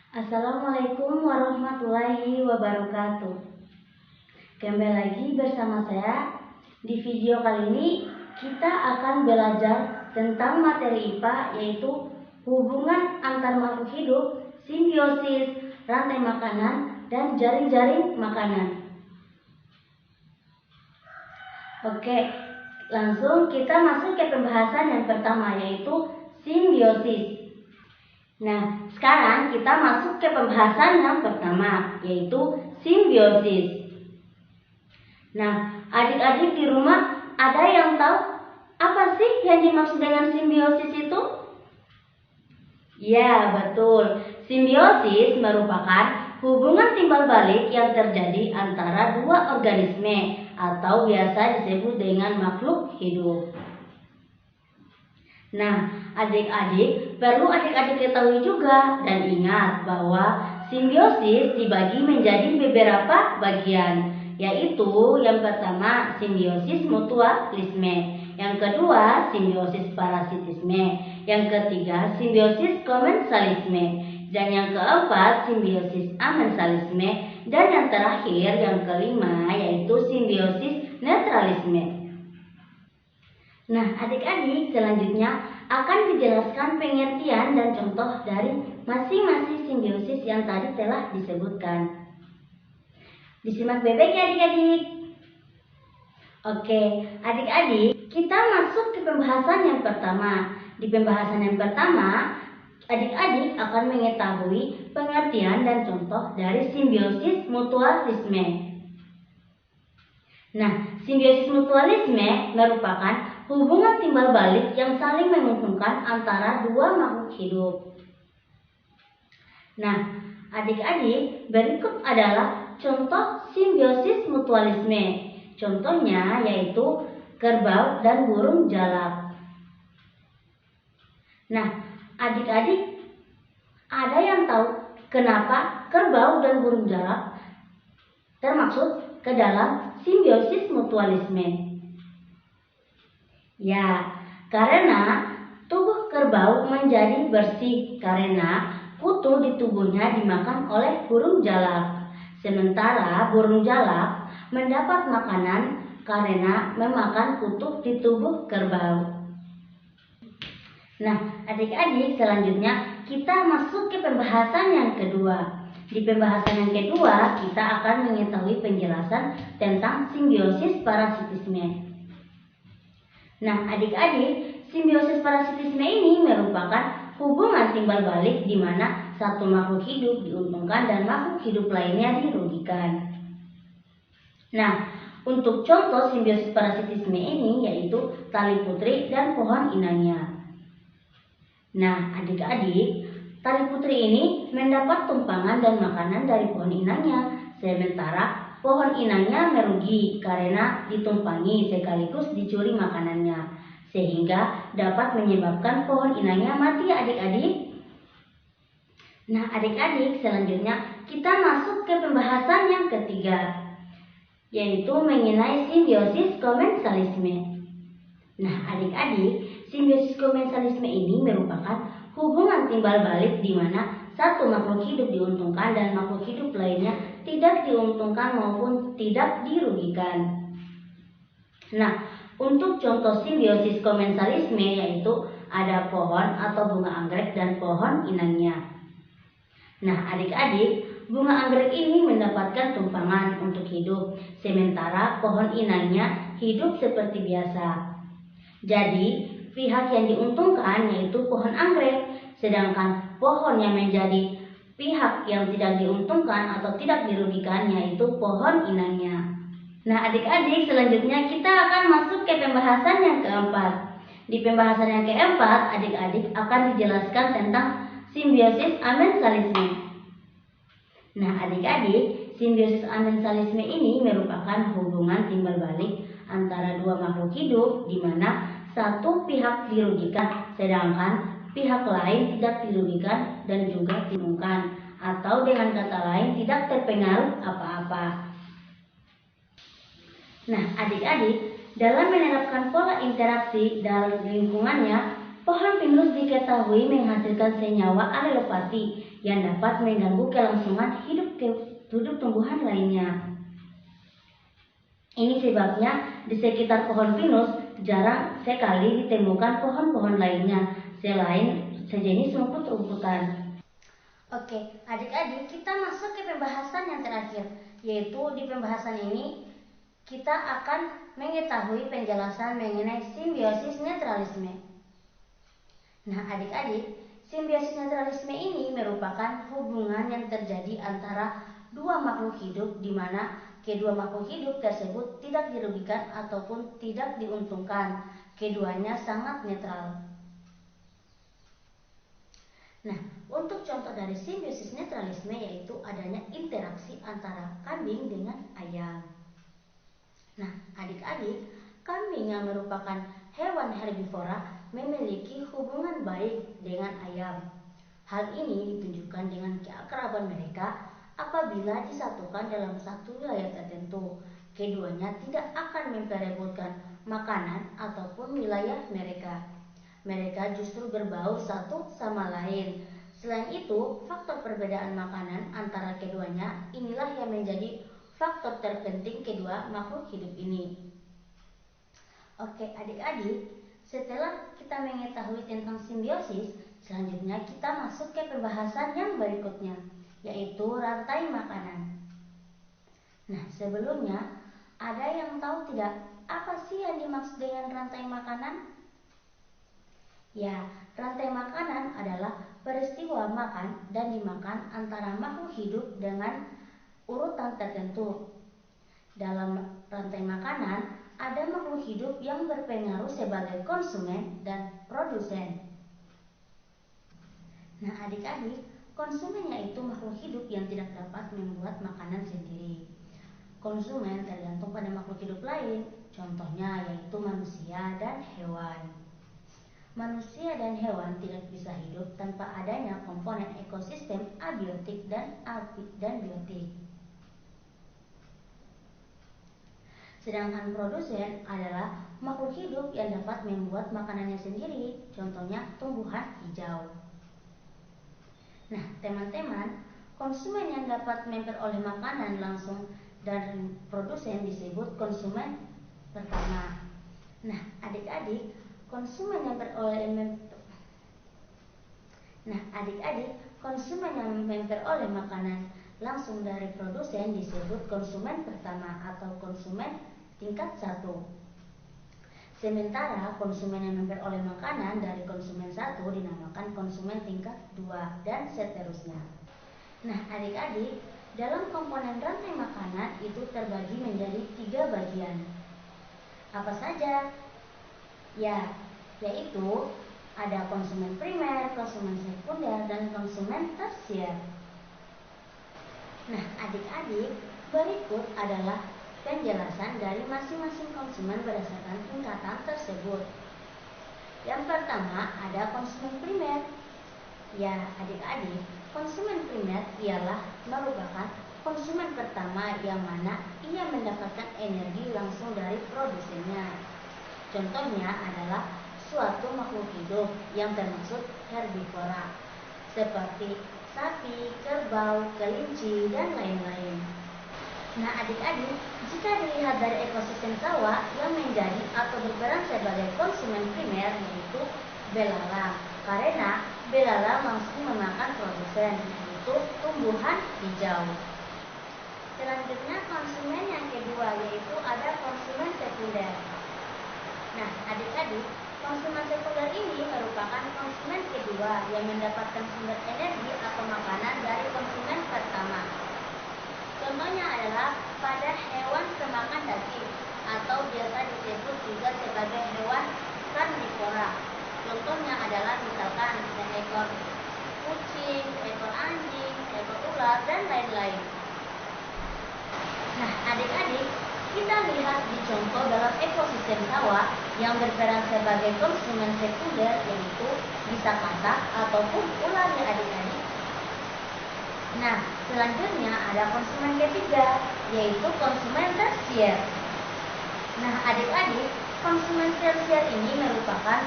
Assalamualaikum warahmatullahi wabarakatuh. Kembali lagi bersama saya. Di video kali ini kita akan belajar tentang materi IPA, yaitu hubungan antar makhluk hidup, simbiosis, rantai makanan, dan jaring-jaring makanan. Oke, langsung kita masuk ke pembahasan yang pertama, yaitu simbiosis. Nah, sekarang kita masuk ke pembahasan yang pertama, yaitu simbiosis. Nah, adik-adik di rumah ada yang tahu apa sih yang dimaksud dengan simbiosis itu? Ya, betul. Simbiosis merupakan hubungan timbal balik yang terjadi antara dua organisme atau biasa disebut dengan makhluk hidup. Nah, adik-adik perlu adik-adik ketahui juga dan ingat bahwa simbiosis dibagi menjadi beberapa bagian, yaitu yang pertama simbiosis mutualisme, yang kedua simbiosis parasitisme, yang ketiga simbiosis komensalisme, dan yang keempat simbiosis amensalisme, dan yang terakhir yang kelima yaitu simbiosis netralisme. Nah, adik-adik selanjutnya akan dijelaskan pengertian dan contoh dari masing-masing simbiosis yang tadi telah disebutkan. Disimak baik-baik ya adik-adik. Oke, adik-adik, kita masuk ke pembahasan yang pertama. Di pembahasan yang pertama, adik-adik akan mengetahui pengertian dan contoh dari simbiosis mutualisme. Nah, simbiosis mutualisme merupakan hubungan timbal balik yang saling menguntungkan antara dua makhluk hidup. Nah, adik-adik, berikut adalah contoh simbiosis mutualisme. Contohnya yaitu kerbau dan burung jalak. Nah, adik-adik, ada yang tahu kenapa kerbau dan burung jalak termasuk ke dalam simbiosis mutualisme? Ya, karena tubuh kerbau menjadi bersih karena kutu di tubuhnya dimakan oleh burung jalak. Sementara burung jalak mendapat makanan karena memakan kutu di tubuh kerbau. Nah, adik-adik, selanjutnya kita masuk ke pembahasan yang kedua. Di pembahasan yang kedua, kita akan mengetahui penjelasan tentang simbiosis parasitisme. Nah, adik-adik, simbiosis parasitisme ini merupakan hubungan timbal balik di mana satu makhluk hidup diuntungkan dan makhluk hidup lainnya dirugikan. Nah, untuk contoh simbiosis parasitisme ini yaitu tali putri dan pohon inangnya. Nah, adik-adik, tali putri ini mendapat tumpangan dan makanan dari pohon inangnya, sementara pohon inangnya merugi karena ditumpangi sekaligus dicuri makanannya, sehingga dapat menyebabkan pohon inangnya mati adik-adik. Nah, adik-adik, selanjutnya kita masuk ke pembahasan yang ketiga, yaitu mengenai simbiosis komensalisme. Nah, adik-adik, simbiosis komensalisme ini merupakan hubungan timbal balik di mana satu makhluk hidup diuntungkan dan makhluk hidup lainnya tidak diuntungkan maupun tidak dirugikan. Nah, untuk contoh simbiosis komensalisme yaitu ada pohon atau bunga anggrek dan pohon inangnya. Nah, adik-adik, bunga anggrek ini mendapatkan tumpangan untuk hidup, sementara pohon inangnya hidup seperti biasa. Jadi, pihak yang diuntungkan yaitu pohon anggrek, sedangkan pohon yang menjadi pihak yang tidak diuntungkan atau tidak dirugikan yaitu pohon inangnya. Nah, adik-adik, selanjutnya kita akan masuk ke pembahasan yang keempat. Di pembahasan yang keempat, adik-adik akan dijelaskan tentang simbiosis amensalisme. Nah, adik-adik, simbiosis amensalisme ini merupakan hubungan timbal balik antara dua makhluk hidup di mana satu pihak dirugikan sedangkan pihak lain tidak dirugikan dan juga diuntungkan, atau dengan kata lain tidak terpengaruh apa-apa. Nah, adik-adik, dalam menerapkan pola interaksi dalam lingkungannya, Pohon pinus diketahui menghasilkan senyawa alelopati yang dapat mengganggu kelangsungan hidup tumbuhan lainnya. Ini sebabnya di sekitar pohon pinus jarang sekali ditemukan pohon-pohon lainnya selain sejenis rumput-rumputan. Oke, adik-adik, kita masuk ke pembahasan yang terakhir, yaitu di pembahasan ini kita akan mengetahui penjelasan mengenai simbiosis netralisme. Nah, adik-adik, simbiosis netralisme ini merupakan hubungan yang terjadi antara dua makhluk hidup di mana kedua makhluk hidup tersebut tidak dirugikan ataupun tidak diuntungkan. Keduanya sangat netral. Nah, untuk contoh dari simbiosis netralisme yaitu adanya interaksi antara kambing dengan ayam. Nah, adik-adik, kambing yang merupakan hewan herbivora memiliki hubungan baik dengan ayam. Hal ini ditunjukkan dengan keakraban mereka apabila disatukan dalam satu wilayah tertentu. Keduanya tidak akan memperebutkan makanan ataupun wilayah mereka. Mereka justru berbaur satu sama lain. Selain itu, faktor perbedaan makanan antara keduanya inilah yang menjadi faktor terpenting kedua makhluk hidup ini. Oke, adik-adik, setelah kita mengetahui tentang simbiosis, selanjutnya kita masuk ke pembahasan yang berikutnya, yaitu rantai makanan. Nah, sebelumnya, ada yang tahu tidak apa sih yang dimaksud dengan rantai makanan? Ya, rantai makanan adalah peristiwa makan dan dimakan antara makhluk hidup dengan urutan tertentu. Dalam rantai makanan, ada makhluk hidup yang berpengaruh sebagai konsumen dan produsen. Nah, adik-adik, konsumen yaitu makhluk hidup yang tidak dapat membuat makanan sendiri. Konsumen tergantung pada makhluk hidup lain, contohnya yaitu manusia dan hewan. Manusia dan hewan tidak bisa hidup tanpa adanya komponen ekosistem abiotik dan biotik. Sedangkan produsen adalah makhluk hidup yang dapat membuat makanannya sendiri, contohnya tumbuhan hijau. Nah, teman-teman, konsumen yang dapat memperoleh makanan langsung dari produsen disebut konsumen pertama. Nah, adik-adik, konsumen yang memperoleh makanan langsung dari produsen disebut konsumen pertama atau konsumen tingkat 1. Sementara konsumen yang memperoleh makanan dari konsumen 1 dinamakan konsumen tingkat 2 dan seterusnya. Nah, adik-adik, dalam komponen rantai makanan itu terbagi menjadi 3 bagian. Apa saja? Ya, yaitu ada konsumen primer, konsumen sekunder, dan konsumen tersier. Nah, adik-adik, berikut adalah penjelasan dari masing-masing konsumen berdasarkan tingkatan tersebut. Yang pertama ada konsumen primer. Ya, adik-adik, konsumen primer ialah merupakan konsumen pertama yang mana ia mendapatkan energi langsung dari produsennya. Contohnya adalah suatu makhluk hidup yang termasuk herbivora seperti sapi, kerbau, kelinci, dan lain-lain. Nah, adik-adik, jika dilihat dari ekosistem sawah yang menjadi atau berperan sebagai konsumen primer yaitu belalang, karena belalang langsung memakan produsen yaitu tumbuhan hijau. Selanjutnya konsumen yang kedua yaitu ada konsumen sekunder. Nah, adik-adik, konsumen sekunder ini merupakan konsumen kedua yang mendapatkan sumber energi atau makanan dari konsumen pertama. Contohnya adalah pada hewan pemakan daging atau biasa disebut juga sebagai hewan karnivora. Contohnya adalah misalkan seekor kucing, seekor anjing, seekor ular, dan lain-lain. Nah, adik-adik, kita lihat di contoh dalam ekosistem sawah yang berperan sebagai konsumen sekunder yaitu bisa katak ataupun ular ya adik-adik. Nah, selanjutnya ada konsumen ketiga yaitu konsumen tersier. Nah, adik-adik, konsumen tersier ini merupakan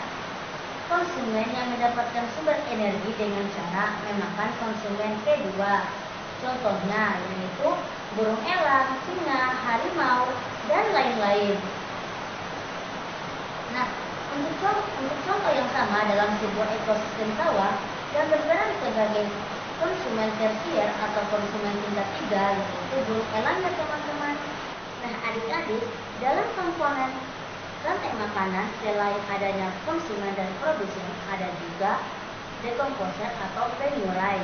konsumen yang mendapatkan sumber energi dengan cara memakan konsumen kedua. Contohnya yaitu burung elang, singa, harimau, dan lain-lain. Nah, untuk contoh yang sama dalam sebuah ekosistem sawah yang berperan sebagai konsumen tersier atau konsumen tingkat 3 yaitu burung elang ya teman-teman. Nah, adik-adik, dalam komponen rantai makanan selain adanya konsumen dan produsen, ada juga dekomposer atau penyurai.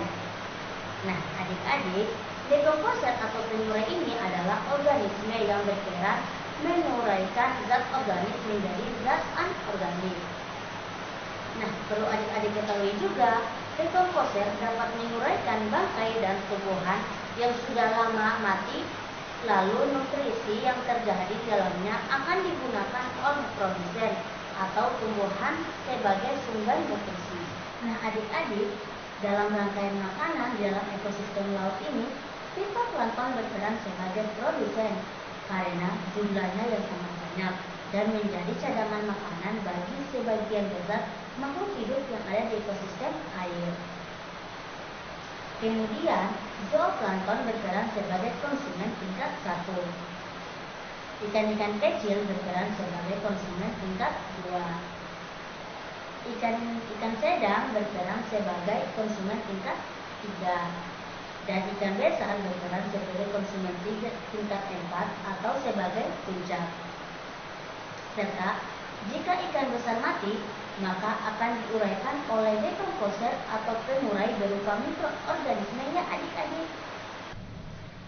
Nah, adik-adik, dekomposer atau penyurai ini adalah organisme yang berperan menguraikan zat organik menjadi zat anorganik. Nah, perlu adik-adik ketahui juga, dekomposer dapat menguraikan bangkai dan tumbuhan yang sudah lama mati, lalu nutrisi yang terjadi di dalamnya akan digunakan oleh produsen atau tumbuhan sebagai sumber nutrisi. Nah, adik-adik, dalam rangkaian makanan di dalam ekosistem laut ini, fitoplankton berperan sebagai produsen karena jumlahnya yang sangat banyak dan menjadi cadangan makanan bagi sebagian besar makhluk hidup yang ada di ekosistem air. Kemudian, zooplankton berperan sebagai konsumen tingkat 1. Ikan-ikan kecil berperan sebagai konsumen tingkat 2. Ikan sedang berperan sebagai konsumen tingkat 3. Dan ikan besar berperan sebagai konsumen tingkat 4 atau sebagai puncak. Serta, jika ikan besar mati, maka akan diuraikan oleh dekomposer atau penyurai berupa mikroorganismenya adik-adik.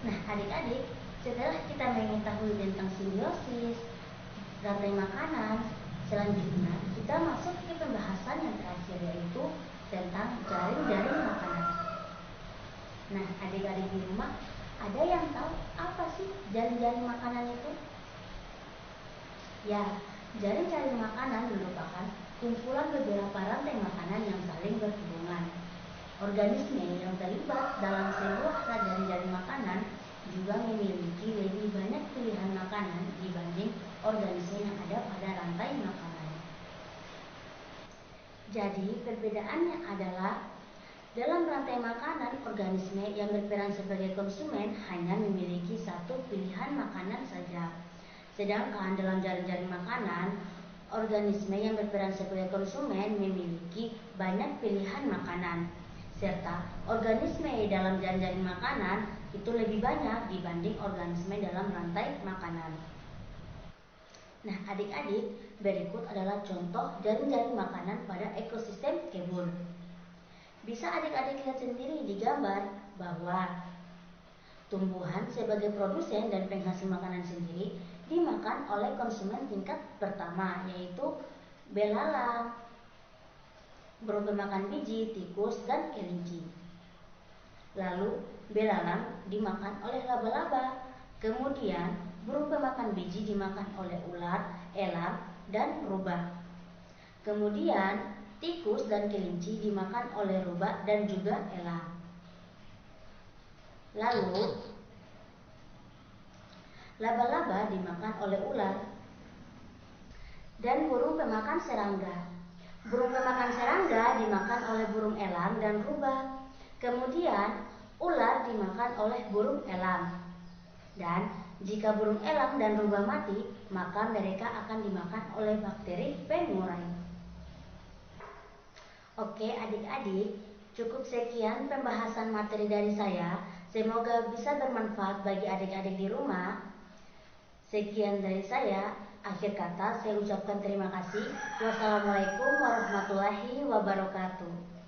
Nah, adik-adik, setelah kita mengetahui tentang simbiosis, rantai makanan, selanjutnya kita masuk ke pembahasan yang terakhir yaitu tentang jaring-jaring makanan. Nah, adik-adik di rumah, ada yang tahu apa sih jaring-jaring makanan itu? Ya, jaring-jaring makanan merupakan kumpulan beberapa rantai makanan yang saling berhubungan. Organisme yang terlibat dalam sebuah jaring-jaring makanan juga memiliki lebih banyak pilihan makanan dibanding organisme yang ada pada rantai makanan. Jadi, perbedaannya adalah dalam rantai makanan, organisme yang berperan sebagai konsumen hanya memiliki satu pilihan makanan saja. Sedangkan dalam jaring-jaring makanan, organisme yang berperan sebagai konsumen memiliki banyak pilihan makanan. Serta organisme dalam jaring-jaring makanan itu lebih banyak dibanding organisme dalam rantai makanan. Nah, adik-adik, berikut adalah contoh jaring-jaring makanan pada ekosistem kebun. Bisa adik-adik lihat sendiri di gambar bahwa tumbuhan sebagai produsen dan penghasil makanan sendiri dimakan oleh konsumen tingkat pertama yaitu belalang, burung pemakan biji, tikus, dan kelinci. Lalu belalang dimakan oleh laba-laba, kemudian burung pemakan biji dimakan oleh ular, elang, dan rubah. Kemudian tikus dan kelinci dimakan oleh rubah dan juga elang. Lalu laba-laba dimakan oleh ular dan burung pemakan serangga. Burung pemakan serangga dimakan oleh burung elang dan rubah. Kemudian ular dimakan oleh burung elang. Dan jika burung elang dan rubah mati, maka mereka akan dimakan oleh bakteri penyurai. Oke adik-adik, cukup sekian pembahasan materi dari saya. Semoga bisa bermanfaat bagi adik-adik di rumah. Sekian dari saya. Akhir kata saya ucapkan terima kasih. Wassalamualaikum warahmatullahi wabarakatuh.